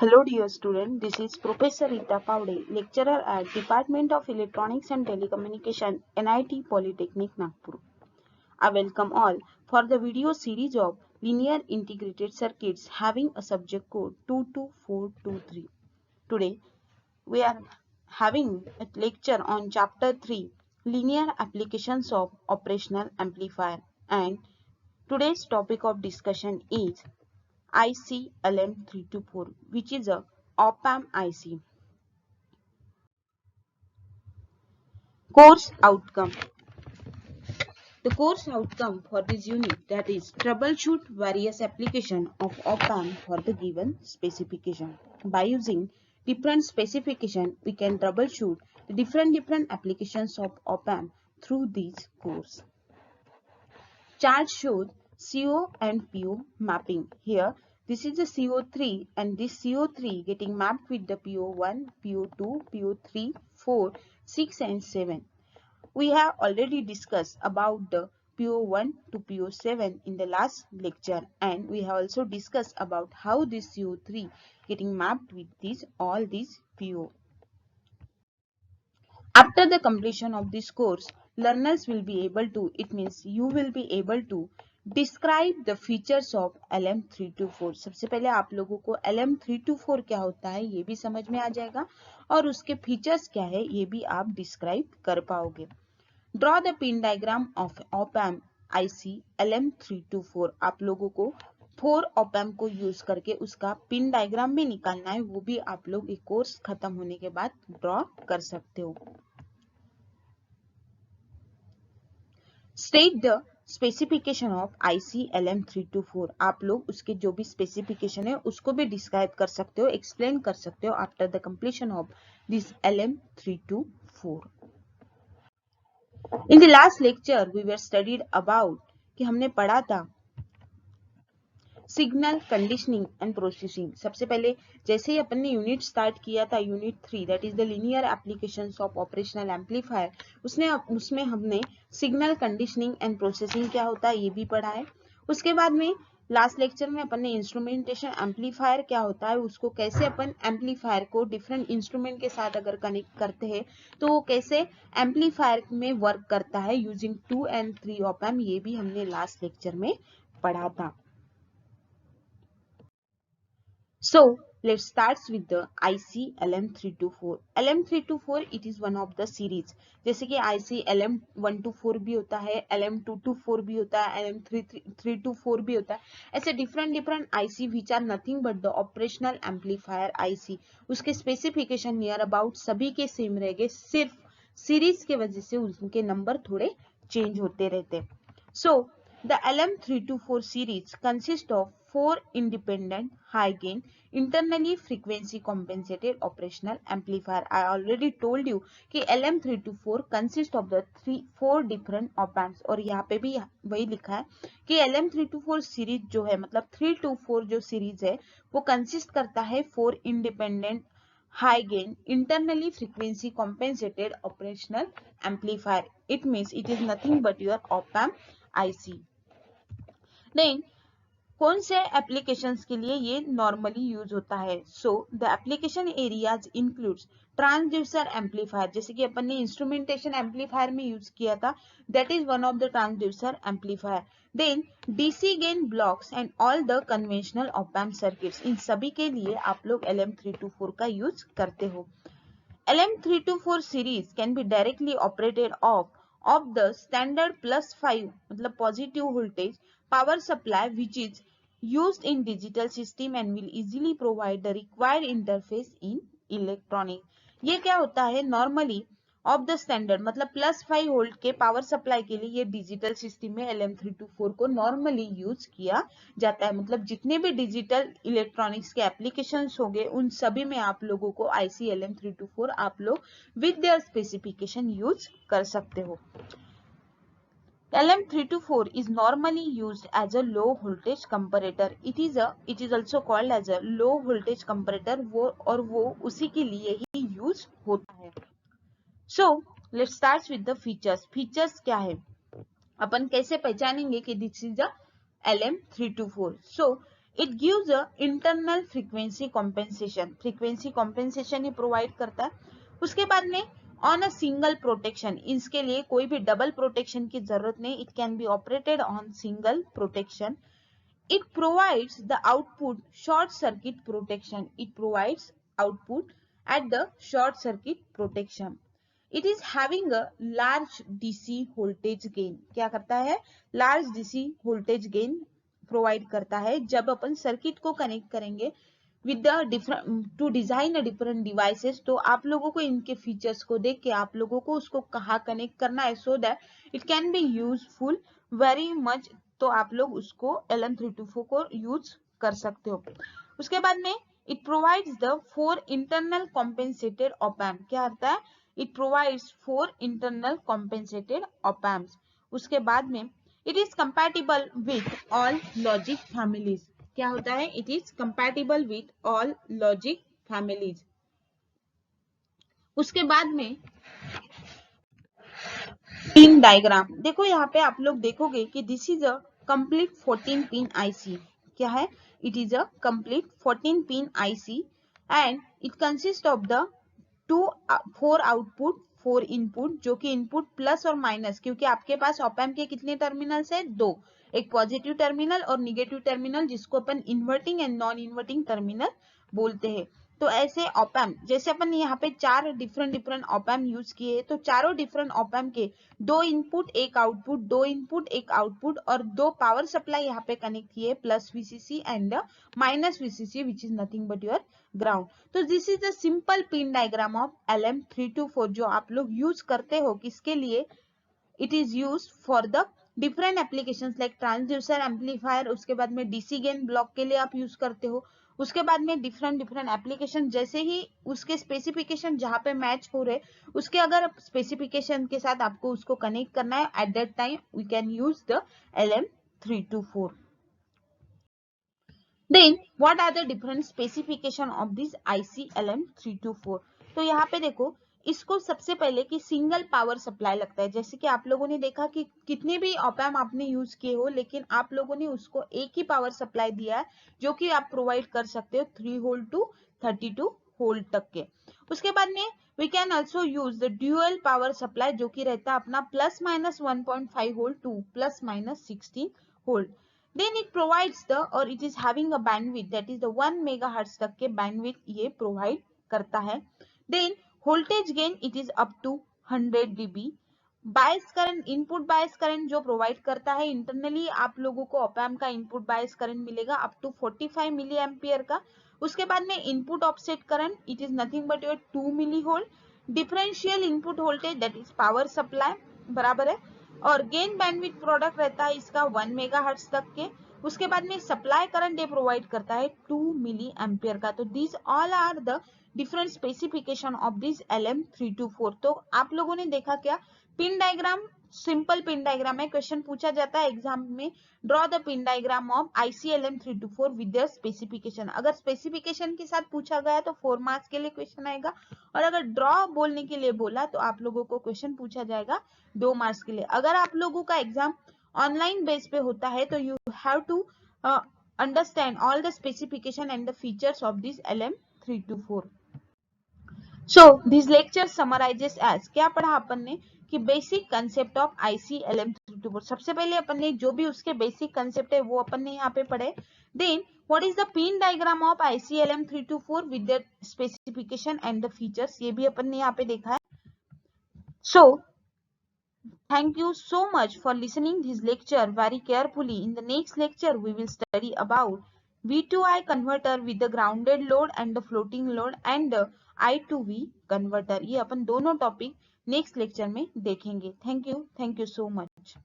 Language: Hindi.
Hello dear student, this is Professor Rita Pavde, lecturer at Department of Electronics and Telecommunication, NIT Polytechnic Nagpur. I welcome all for the video series of linear integrated circuits having a subject code 22423. Today we are having a lecture on chapter 3, linear applications of operational amplifier, and today's topic of discussion is IC LM324, which is a op-amp IC. Course outcome. The course outcome for this unit, that is troubleshoot various application of op-amp for the given specification. By using different specification, we can troubleshoot the different applications of op-amp through this course. Chart shows CO and PO mapping. Here, this is the CO3 and this CO3 getting mapped with the PO1, PO2, PO3, 4, 6 and 7. We have already discussed about the PO1 to PO7 in the last lecture, and we have also discussed about how this CO3 getting mapped with all these PO. After the completion of this course, learners will be able to, it means you will be able to describe the features of LM324. सबसे पहले आप लोगों को LM324 क्या होता है ये भी समझ में आ जाएगा और उसके फीचर्स क्या है ये भी आप डिस्क्राइब कर पाओगे. Draw the pin diagram of op-amp IC LM324. आप लोगों को 4 op-amp को यूज करके उसका पिन डायग्राम भी निकालना है, वो भी आप लोग एक कोर्स खत्म होने के बाद ड्रॉ कर सकते हो. State the specification of IC LM324. आप लोग उसके जो भी स्पेसिफिकेशन है उसको भी डिस्क्राइब कर सकते हो, एक्सप्लेन कर सकते हो after the completion of this LM324. In the last lecture we were studied about कि हमने पढ़ा था सिग्नल कंडीशनिंग एंड प्रोसेसिंग. सबसे पहले जैसे ही अपन ने यूनिट स्टार्ट किया था, unit 3 that is the linear applications of operational amplifier, उसमें हमने सिग्नल कंडीशनिंग एंड प्रोसेसिंग क्या होता है ये भी पढ़ा है. उसके बाद में लास्ट लेक्चर में अपन ने इंस्ट्रूमेंटेशन एम्पलीफायर क्या होता है, उसको कैसे अपन एम्पलीफायर को डिफरेंट इंस्ट्रूमेंट के साथ अगर कनेक्ट करते हैं तो वो कैसे एम्पलीफायर में वर्क करता है यूजिंग 2 and 3 op-amp, ये भी हमने लास्ट लेक्चर में पढ़ा था. So let's start with the IC LM324. LM324 it is one of the series. जैसे कि IC LM124 भी होता है, LM224 भी होता है, LM324 भी होता है. ऐसे different IC which are nothing but the operational amplifier IC. उसके specification near about सभी के सेम रहेंगे, सिर्फ सीरीज के वजह से उनके नंबर थोड़े चेंज होते रहते. So the LM324 series consists of 4 independent high gain internally frequency compensated operational amplifier. I already told you कि LM324 consists of the 4 different op-amps और यहाँ पे भी वही लिखा है कि LM324 सीरीज जो है मतलब 324 जो सीरीज है वो कंसिस्ट करता है 4 independent high gain internally frequency compensated operational amplifier. It means it is nothing but your op-amp IC. Then कौन से एप्लीकेशंस के लिए ये नॉर्मली यूज होता है. So the application areas includes transducer amplifier, जैसे कि अपन ने इंस्ट्रूमेंटेशन एम्पलीफायर में यूज किया था, that is one of the transducer amplifier. Then DC gain blocks and all the conventional op amp circuits, इन सभी के लिए आप लोग LM324 का यूज करते हो. LM324 series can be directly operated off the standard +5 मतलब positive voltage power supply which is used in digital system and will easily provide the required interface in electronic. ये क्या होता है नॉर्मली ऑफ द स्टैंडर्ड मतलब +5 वोल्ट के पावर सप्लाई के लिए ये डिजिटल सिस्टम में LM324 को नॉर्मली यूज किया जाता है. मतलब जितने भी डिजिटल इलेक्ट्रॉनिक्स के एप्लीकेशंस होंगे उन सभी में आप लोगों को IC LM324 आप लोग विद देयर स्पेसिफिकेशन यूज कर सकते हो. LM324 is normally used as a low voltage comparator. It is also called as a low voltage comparator. वो उसी के लिए ही यूज होता है. So let's start with the features. Features क्या है, अपन कैसे पहचानेंगे कि this is the LM324. So it gives a internal frequency compensation, frequency compensation he provide करता है। उसके बाद में ऑन अ सिंगल प्रोटेक्शन, इसके लिए कोई भी डबल प्रोटेक्शन की जरूरत नहीं, it can be operated on single protection. It provides the output short circuit protection. It provides output at the short circuit protection. It is having a large DC voltage gain. क्या करता है? Large DC voltage gain provide करता है जब अपन सर्किट को कनेक्ट करेंगे with the different to design a different devices। तो आप लोगों को इनके फीचर्स को देख के आप लोगों को उसको कहाँ कनेक्ट करना है so that it can be useful very much। तो आप लोग उसको LM324 को यूज कर सकते हो। उसके बाद में it provides the 4 internal compensated op-amp. क्या होता है? It provides 4 internal compensated op-amps. उसके बाद में it is compatible with all logic families. क्या होता है? It is compatible with all logic families. उसके बाद में पिन डायग्राम देखो, यहाँ पे आप लोग देखोगे कि this is a complete 14 pin IC. क्या है? It is a complete 14 pin IC and it consist of the 4 output 4 input, जो कि इनपुट प्लस और माइनस, क्योंकि आपके पास ऑप-एम्प के कितने टर्मिनल्स है? 2, एक पॉजिटिव टर्मिनल और निगेटिव टर्मिनल, जिसको अपन inverting and non inverting terminal बोलते हैं। तो ऐसे ऑप-एम्प, जैसे अपन यहाँ पे 4 डिफरेंट ऑप-एम्प यूज किए, तो चारों डिफरेंट ऑप-एम्प के 2 इनपुट 1 आउटपुट, 2 इनपुट 1 आउटपुट और 2 पावर सप्लाई यहाँ पे कनेक्ट किए, plus VCC and minus VCC which is nothing but your ground. तो this is the simple pin diagram of LM324 जो आप लोग यूज करते हो। किसके लिए? It is use for the different applications like transducer, amplifier, उसके बाद में डीसी गेन ब्लॉक के लिए आप यूज करते हो। उसके बाद में डिफरेंट एप्लीकेशन, जैसे ही उसके स्पेसिफिकेशन जहां पे मैच हो रहे, उसके अगर स्पेसिफिकेशन के साथ आपको उसको कनेक्ट करना है, at that time we can use the LM324। Then what are the different specification of this IC LM324? तो यहाँ पे देखो, इसको सबसे पहले कि सिंगल पावर सप्लाई लगता है। जैसे कि आप लोगों ने देखा कि कितने भी ऑप-एम्प आपने यूज किए हो, लेकिन आप लोगों ने उसको एक ही पावर सप्लाई दिया है, जो कि आप प्रोवाइड कर सकते हो 3 वोल्ट टू 32 वोल्ट तक के। उसके बाद में we can also use the dual power supply, जो कि रहता है अपना plus minus 1.5 volt to plus minus 16 volt. Then it provides the or it is having a bandwidth that is the 1 megahertz तक के bandwidth ये provide करता है। Then voltage gain it is up to 100 dB। Bias current, input bias current जो प्रोवाइड करता है इंटरनली, आप लोगों को ऑप-एम्प का इनपुट बायस करंट मिलेगा अप टू 45 मिली एम्पियर का। उसके बाद में input offset current it is nothing but your 2 milli volt. Differential input voltage that is power supply बराबर है, और गेन बैंडविड्थ प्रोडक्ट रहता है इसका 1 मेगाहर्ट्ज तक के। उसके बाद में सप्लाई करंट ये प्रोवाइड करता है 2 मिली एम्पियर का। तो these all are the different specification of this LM324। तो आप लोगों ने देखा क्या? Pin diagram, simple pin diagram है। क्वेश्चन पूछा जाता है एग्जाम में, draw the pin diagram of IC LM324 with the specification. अगर स्पेसिफिकेशन के साथ पूछा गया तो 4 मार्क्स के लिए क्वेश्चन आएगा, और अगर ड्रॉ बोलने के लिए बोला तो आप लोगों को क्वेश्चन पूछा जाएगा 2 मार्क्स के लिए। अगर आप लोगों का एग्जाम ऑनलाइन बेस पे होता है तो you have to understand all the specification and the features of this LM324। So this lecture summarises as, क्या पढ़ा अपन ने कि basic concept of IC LM324। सबसे पहले अपन ने जो भी उसके बेसिक कंसेप्ट है वो अपन ने यहाँ पे पढ़े। Then what is the pin diagram of IC LM324 with the specification and the features, ये भी अपन ने यहाँ पे देखा है। सो thank you so much for listening this lecture very carefully. In the next lecture we will study about V2I converter with the grounded load and the floating load and the I2V converter। ये अपन दोनों टॉपिक नेक्स्ट लेक्चर में देखेंगे। Thank you so much।